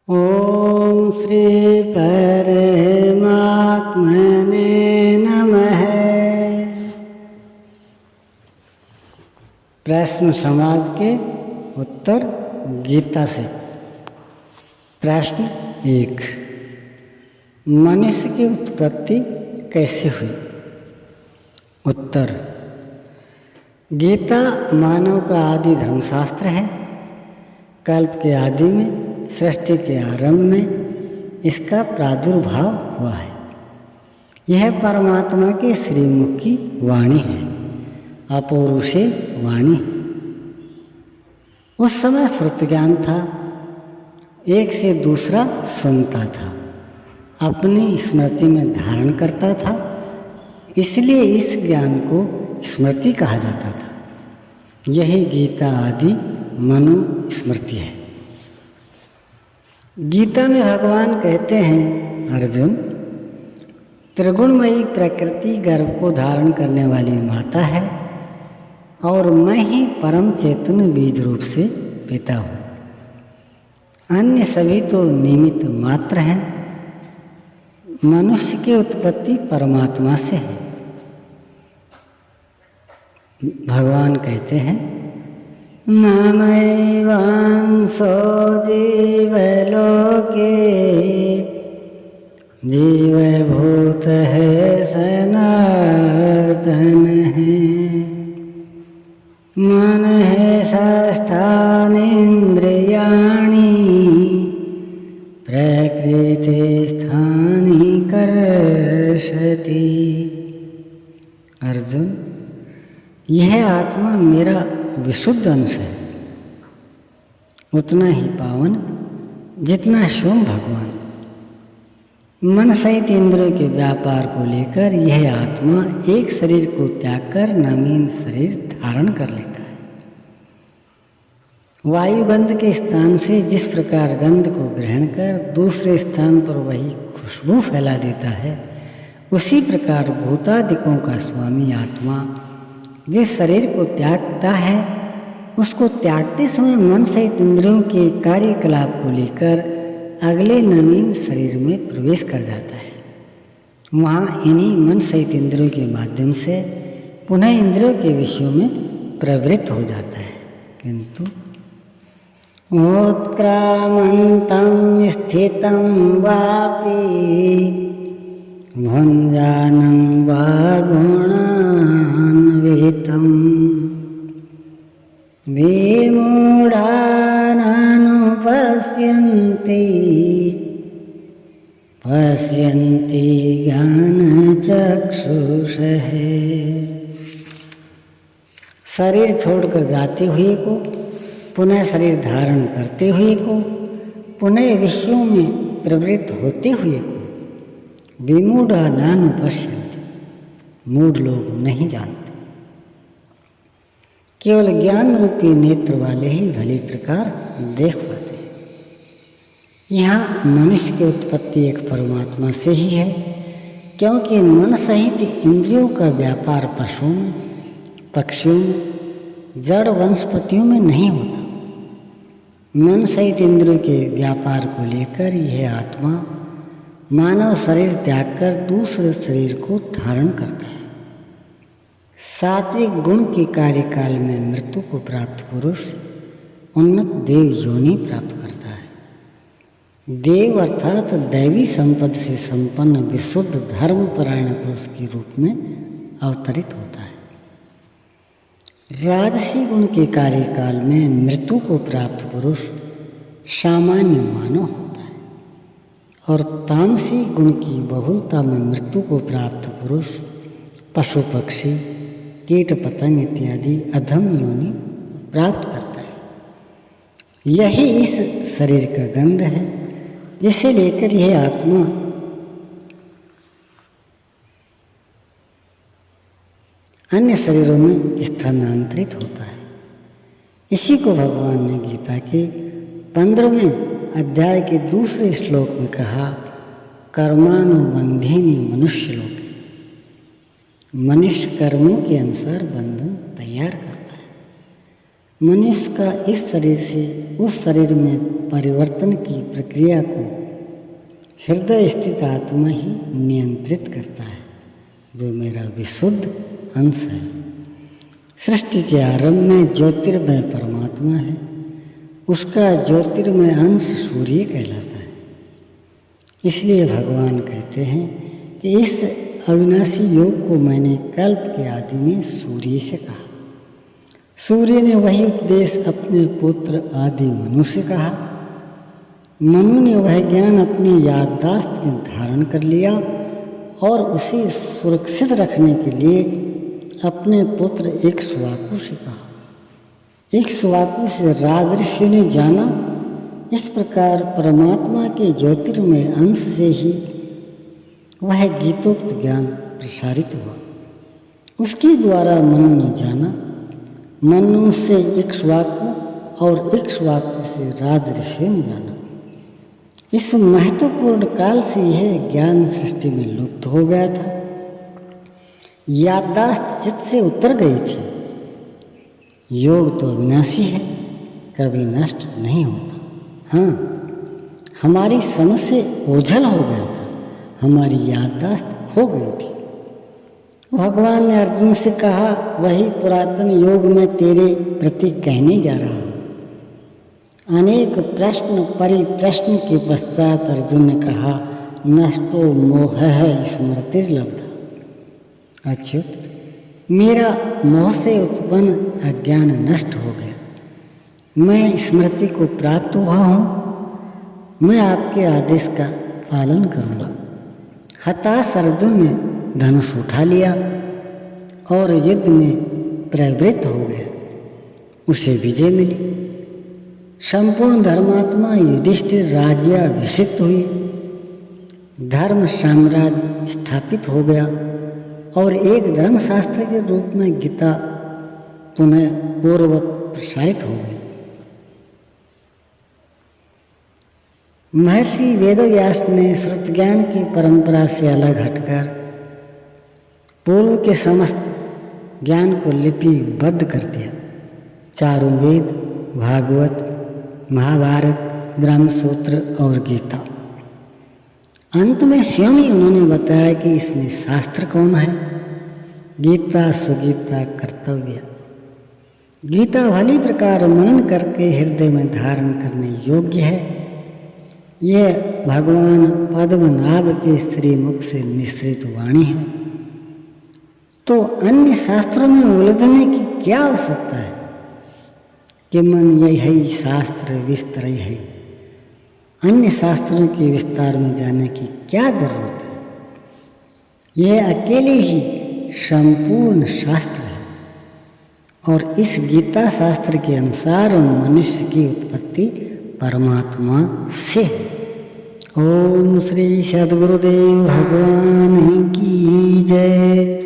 ओम श्री परमात्मने नमः। प्रश्न समाज के उत्तर गीता से। प्रश्न 1, मनुष्य की उत्पत्ति कैसे हुई? उत्तर, गीता मानव का आदि धर्मशास्त्र है। कल्प के आदि में, सृष्टि के आरंभ में इसका प्रादुर्भाव हुआ है। यह परमात्मा के श्रीमुख की वाणी है, अपौरुषे वाणी। उस समय श्रुत ज्ञान था, एक से दूसरा सुनता था, अपनी स्मृति में धारण करता था, इसलिए इस ज्ञान को स्मृति कहा जाता था। यही गीता आदि मनुस्मृति है। गीता में भगवान कहते हैं, अर्जुन, त्रिगुणमयी प्रकृति गर्भ को धारण करने वाली माता है और मैं ही परम चेतन बीज रूप से पिता हूँ। अन्य सभी तो निमित्त मात्र हैं। मनुष्य की उत्पत्ति परमात्मा से है। भगवान कहते हैं, ममैवांसो जीवलोके जीवभूत है सनातन है। मन है षष्ठानीन्द्रियाणि प्रकृति स्थानि कर्षति। अर्जुन, यह आत्मा मेरा विशुद्ध अंश है, उतना ही पावन जितना स्वयं भगवान। मन सहित इंद्रियों के व्यापार को लेकर यह आत्मा एक शरीर को त्याग कर नवीन शरीर धारण कर लेता है। वायुगंध के स्थान से जिस प्रकार गंध को ग्रहण कर दूसरे स्थान पर वही खुशबू फैला देता है, उसी प्रकार भूतादिकों का स्वामी आत्मा जिस शरीर को त्यागता है, उसको त्यागते समय मन सहित इंद्रियों के कार्यकलाप को लेकर अगले नवीन शरीर में प्रवेश कर जाता है। वहाँ इन्हीं मन सहित इंद्रियों के माध्यम से पुनः इंद्रियों के विषयों में प्रवृत्त हो जाता है। किंतु उत्क्रामन्तं स्थितं वापि भुञ्जानं वा गुणान्वितं विमूढानानुपश्यन्ति पश्यन्ति ज्ञानचक्षुषः। शरीर छोड़कर जाते हुए को, पुनः शरीर धारण करते हुए को, पुनः विषयों में प्रवृत्त होते हुए को विमूढानानुपश्यन्ति, मूढ़ लोग नहीं जानते। केवल ज्ञान रूपी नेत्र वाले ही भली प्रकार देख पाते हैं। यहाँ मनुष्य की उत्पत्ति एक परमात्मा से ही है, क्योंकि मन सहित इंद्रियों का व्यापार पशुओं में, पक्षियों में, जड़ वनस्पतियों में नहीं होता। मन सहित इंद्रियों के व्यापार को लेकर यह आत्मा मानव शरीर त्याग कर दूसरे शरीर को धारण करता है। सात्विक गुण के कार्यकाल में मृत्यु को प्राप्त पुरुष उन्नत देव योनि प्राप्त करता है। देव अर्थात दैवी संपत्ति से संपन्न विशुद्ध धर्मपरायण पुरुष के रूप में अवतरित होता है। राजसी गुण के कार्यकाल में मृत्यु को प्राप्त पुरुष सामान्य मानव होता है और तामसी गुण की बहुलता में मृत्यु को प्राप्त पुरुष पशु पक्षी कीट पतंग इत्यादि अधम योनि प्राप्त करता है। यही इस शरीर का गंध है, जिसे लेकर यह आत्मा अन्य शरीरों में स्थानांतरित होता है। इसी को भगवान ने गीता के 15वें अध्याय के दूसरे श्लोक में कहा, कर्मानुबंधिनी मनुष्य लोक। मनुष्य कर्मों के अनुसार बंधन तैयार करता है। मनुष्य का इस शरीर से उस शरीर में परिवर्तन की प्रक्रिया को हृदय स्थित आत्मा ही नियंत्रित करता है, जो मेरा विशुद्ध अंश है। सृष्टि के आरंभ में ज्योतिर्मय परमात्मा है, उसका ज्योतिर्मय अंश सूर्य कहलाता है। इसलिए भगवान कहते हैं कि इस अविनाशी योग को मैंने कल्प के आदि में सूर्य से कहा। सूर्य ने वही उपदेश अपने पुत्र आदि मनु से कहा। मनु ने वह ज्ञान अपनी याददाश्त में धारण कर लिया और उसे सुरक्षित रखने के लिए अपने पुत्र इक्ष्वाकु से कहा। इक्ष्वाकु से राजऋषि ने जाना। इस प्रकार परमात्मा के ज्योतिर्मय अंश से ही वह गीतोक्त ज्ञान प्रसारित हुआ। उसके द्वारा मनु ने जाना, मनु से इक्ष्वाकु और इक्ष्वाकु से राजऋषि ने जाना। इस महत्वपूर्ण काल से यह ज्ञान सृष्टि में लुप्त हो गया था। याददाश्त चित्त से उतर गई थी। योग तो अविनाशी है, कभी नष्ट नहीं होता। हाँ, हमारी समझ से ओझल हो गया था, हमारी याददाश्त खो गई थी। भगवान ने अर्जुन से कहा, वही पुरातन योग में तेरे प्रति कहने जा रहा हूँ। अनेक प्रश्न परिप्रश्न के पश्चात अर्जुन ने कहा, नष्टो मोह स्मृतिर्लब्धा। अच्युत, मेरा मोह से उत्पन्न अज्ञान नष्ट हो गया, मैं स्मृति को प्राप्त हुआ हूँ। मैं आपके आदेश का पालन करूँगा। हताश अर्जुन ने धनुष उठा लिया और युद्ध में प्रवृत्त हो गया। उसे विजय मिली। संपूर्ण धर्मात्मा युधिष्ठिर राज्याभिषिक्त हुई। धर्म साम्राज्य स्थापित हो गया और एक धर्मशास्त्र के रूप में गीता पुनः पूर्ववत प्रसारित हो गई। महर्षि वेदव्यास ने श्रुत ज्ञान की परंपरा से अलग हटकर पूर्व के समस्त ज्ञान को लिपिबद्ध कर दिया। चारों वेद, भागवत, महाभारत, ब्रह्मसूत्र और गीता। अंत में स्वयं ही उन्होंने बताया कि इसमें शास्त्र कौन है। गीता सुगीता कर्तव्य। गीता भली प्रकार मनन करके हृदय में धारण करने योग्य है। यह भगवान पद्मनाभ के श्रीमुख से निश्रित वाणी है। तो अन्य शास्त्रों में उलझने की क्या आवश्यकता है कि मन यही शास्त्र विस्तर है। अन्य शास्त्रों के विस्तार में जाने की क्या जरूरत है। यह अकेले ही संपूर्ण शास्त्र है और इस गीता शास्त्र के अनुसार मनुष्य की उत्पत्ति परमात्मा से है। ओम श्री सद्गुरुदेव भगवान की जय।